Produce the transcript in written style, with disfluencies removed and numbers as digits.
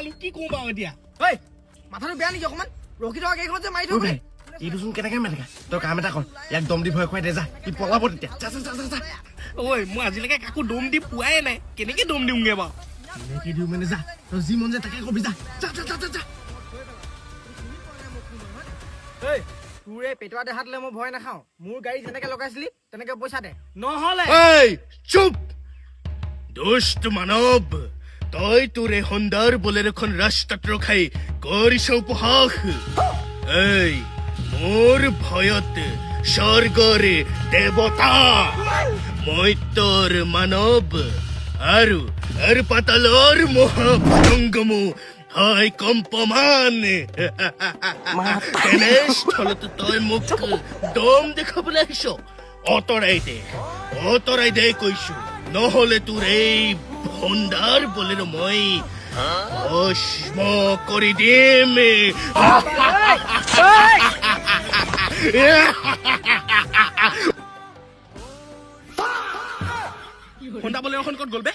জানো কি কওঁ বাৰু এতিয়া ঐ মাথাটো বেয়া নেকি অকমান ৰখি থকা কেইখনত যে মাৰি থৈ গ'লি এইটোচোন কেনেকে মাৰি থাকা তই কাম এটা কৰ ইয়াক দম দি ভয় খুৱাই দে যা ই পলাব তেতিয়া যা যা যা যা ঐ মই আজিলৈকে কাকো দম দি পোৱাই নাই কেনেকে দম দিওঁগে বাৰু কেনেকে দিওঁ মানে যা তই যি মন যায় তাকে কবি যা যা যা যা যা ঐ তোৰ এই পেটুৱা দেহাত লৈ মই ভয় নাখাওঁ মোৰ গাড়ী যেনেকে লগাইছিলি তেনেকে পইচা দে নহ'লে এই চুপ দুষ্ট মানৱ তই তোৰ এই সুন্দৰ বলেৰোখন ৰাস্তাত ৰখাই কৰিছ উপহাস এই মোৰ ভয়ত স্বৰ্গৰে দেৱতা মই তোৰ মানৱ আৰু পাতালৰ মহাপতংগমো হয় কম্পমান তেনেস্থলত তই মোক দম দেখাবলৈ আহিছ অতৰাই দে কৈছো নহলে তোৰ এই ভণ্ডাৰ বলেৰো মই ভস্ম কৰি দিম হোণ্ডা বলেৰোখন ক'ত গ'ল বে